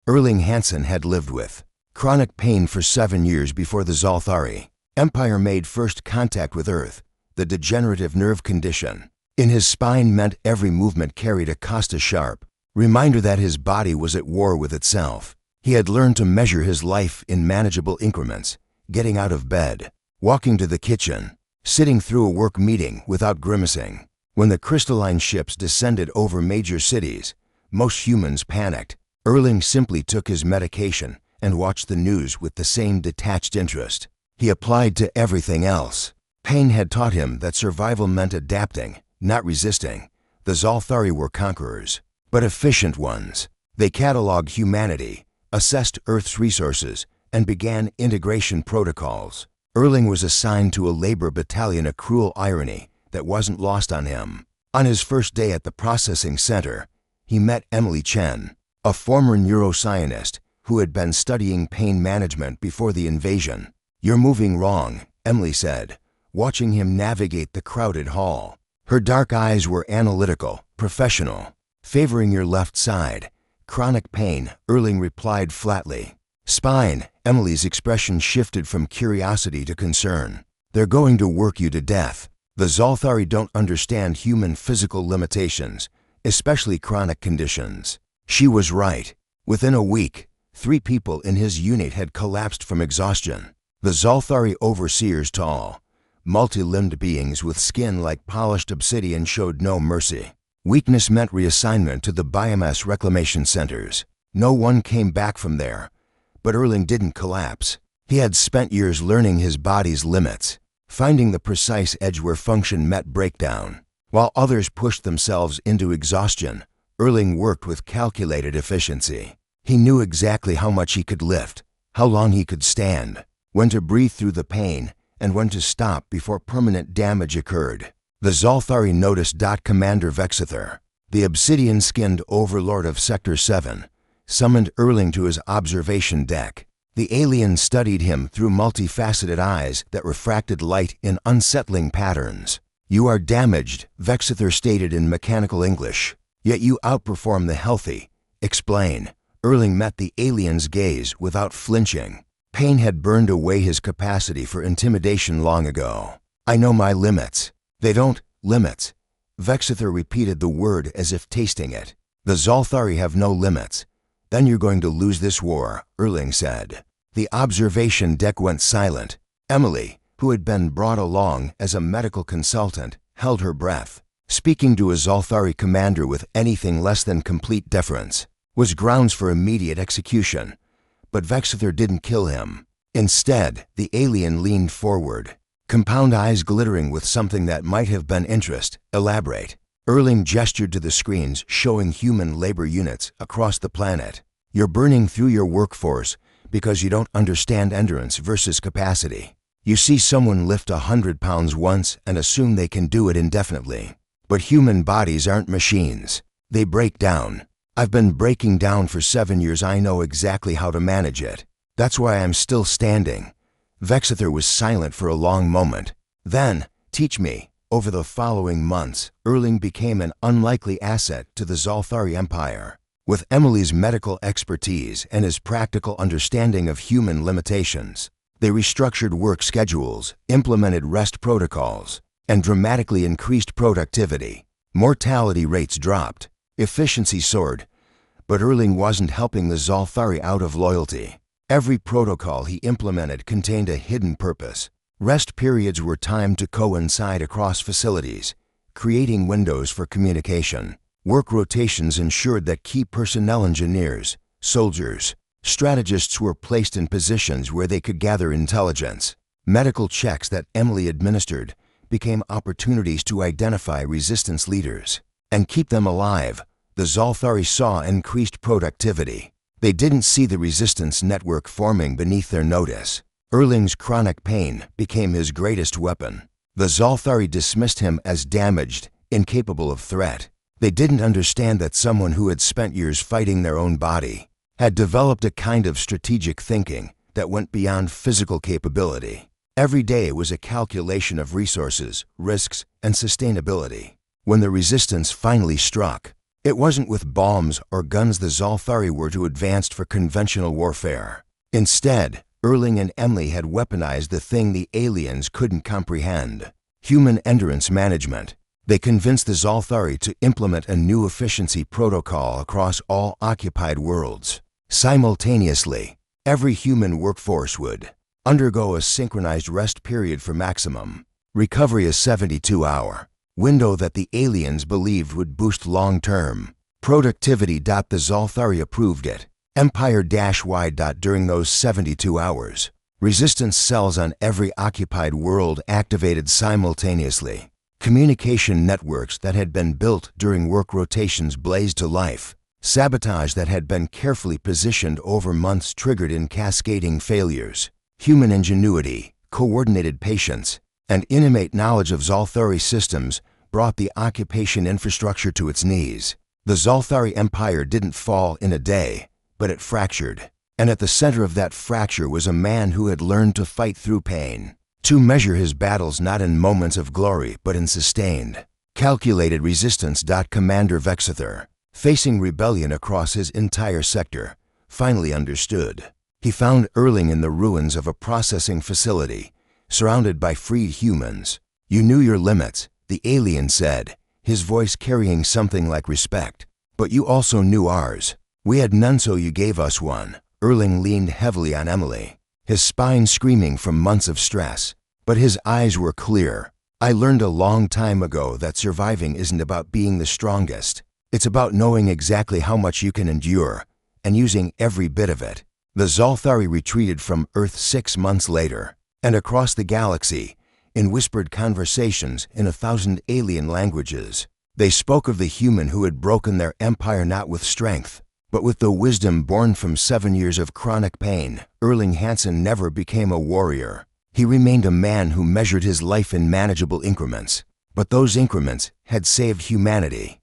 Erling Hansen had lived with chronic pain for 7 years before the Zalthari Empire made first contact with Earth. The degenerative nerve condition in his spine meant every movement carried a sharp reminder that his body was at war with itself. He had learned to measure his life in manageable increments, getting out of bed, walking to the kitchen, sitting through a work meeting without grimacing. When the crystalline ships descended over major cities, most humans panicked. Erling simply took his medication and watched the news with the same detached interest he applied to everything else. Pain had taught him that survival meant adapting, not resisting. The Zalthari were conquerors, but efficient ones. They cataloged humanity, assessed Earth's resources, and began integration protocols. Erling was assigned to a labor battalion, a cruel irony that wasn't lost on him. On his first day at the processing center, he met Emily Chen, a former neuroscientist who had been studying pain management before the invasion. "You're moving wrong," Emily said, watching him navigate the crowded hall. Her dark eyes were analytical, professional. "Favoring your left side. Chronic pain," Erling replied flatly. "Spine." Emily's expression shifted from curiosity to concern. "They're going to work you to death. The Zalthari don't understand human physical limitations, especially chronic conditions." She was right. Within a week, 3 people in his unit had collapsed from exhaustion. The Zalthari overseers, tall, multi-limbed beings with skin like polished obsidian, showed no mercy. Weakness meant reassignment to the biomass reclamation centers. No one came back from there, but Erling didn't collapse. He had spent years learning his body's limits, finding the precise edge where function met breakdown. While others pushed themselves into exhaustion, Erling worked with calculated efficiency. He knew exactly how much he could lift, how long he could stand, when to breathe through the pain, and when to stop before permanent damage occurred. The Zalthari noticed. Commander Vexither, the obsidian-skinned overlord of Sector 7, summoned Erling to his observation deck. The alien studied him through multifaceted eyes that refracted light in unsettling patterns. "You are damaged," Vexither stated in mechanical English, "yet you outperform the healthy. Explain." Erling met the alien's gaze without flinching. Pain had burned away his capacity for intimidation long ago. "I know my limits." "They don't." "Limits." Vexither repeated the word as if tasting it. "The Zalthari have no limits." "Then you're going to lose this war," Erling said. The observation deck went silent. Emily, who had been brought along as a medical consultant, held her breath. Speaking to a Zalthari commander with anything less than complete deference was grounds for immediate execution. But Vexither didn't kill him. Instead, the alien leaned forward, compound eyes glittering with something that might have been interest. "Elaborate." Erling gestured to the screens showing human labor units across the planet. "You're burning through your workforce because you don't understand endurance versus capacity. You see someone lift 100 pounds once and assume they can do it indefinitely. But human bodies aren't machines. They break down. I've been breaking down for 7 years. I know exactly how to manage it. That's why I'm still standing." Vexither was silent for a long moment. Then, "Teach me." Over the following months, Erling became an unlikely asset to the Zalthari Empire. With Emily's medical expertise and his practical understanding of human limitations, they restructured work schedules, implemented rest protocols, and dramatically increased productivity. Mortality rates dropped, efficiency soared, but Erling wasn't helping the Zalthari out of loyalty. Every protocol he implemented contained a hidden purpose. Rest periods were timed to coincide across facilities, creating windows for communication. Work rotations ensured that key personnel, engineers, soldiers, strategists were placed in positions where they could gather intelligence. Medical checks that Emily administered became opportunities to identify resistance leaders and keep them alive. The Zalthari saw increased productivity. They didn't see the resistance network forming beneath their notice. Erling's chronic pain became his greatest weapon. The Zalthari dismissed him as damaged, incapable of threat. They didn't understand that someone who had spent years fighting their own body had developed a kind of strategic thinking that went beyond physical capability. Every day was a calculation of resources, risks, and sustainability. When the resistance finally struck, It wasn't with bombs or guns the Zalthari were to advance for conventional warfare. Instead, Erling and Emily had weaponized the thing the aliens couldn't comprehend: human endurance management. They convinced the Zalthari to implement a new efficiency protocol across all occupied worlds. Simultaneously, every human workforce would undergo a synchronized rest period for maximum recovery, a 72-hour window that the aliens believed would boost long-term productivity. The Zalthari approved it. Empire-Y. During those 72 hours, resistance cells on every occupied world activated simultaneously. Communication networks that had been built during work rotations blazed to life. Sabotage that had been carefully positioned over months triggered in cascading failures. Human ingenuity, coordinated patience, and innate knowledge of Zalthari systems brought the occupation infrastructure to its knees. The Zalthari Empire didn't fall in a day, but it fractured. And at the center of that fracture was a man who had learned to fight through pain, to measure his battles not in moments of glory but in sustained, calculated resistance. Commander Vexithar, facing rebellion across his entire sector, finally understood. He found Erling in the ruins of a processing facility, surrounded by freed humans. "You knew your limits," the alien said, his voice carrying something like respect. "But you also knew ours. We had none, so you gave us one." Erling leaned heavily on Emily, his spine screaming from months of stress. But his eyes were clear. "I learned a long time ago that surviving isn't about being the strongest. It's about knowing exactly how much you can endure, and using every bit of it." The Zalthari retreated from Earth 6 months later, and across the galaxy, in whispered conversations in 1,000 alien languages. They spoke of the human who had broken their empire not with strength, but with the wisdom born from 7 years of chronic pain. Erling Hansen never became a warrior. He remained a man who measured his life in manageable increments. But those increments had saved humanity.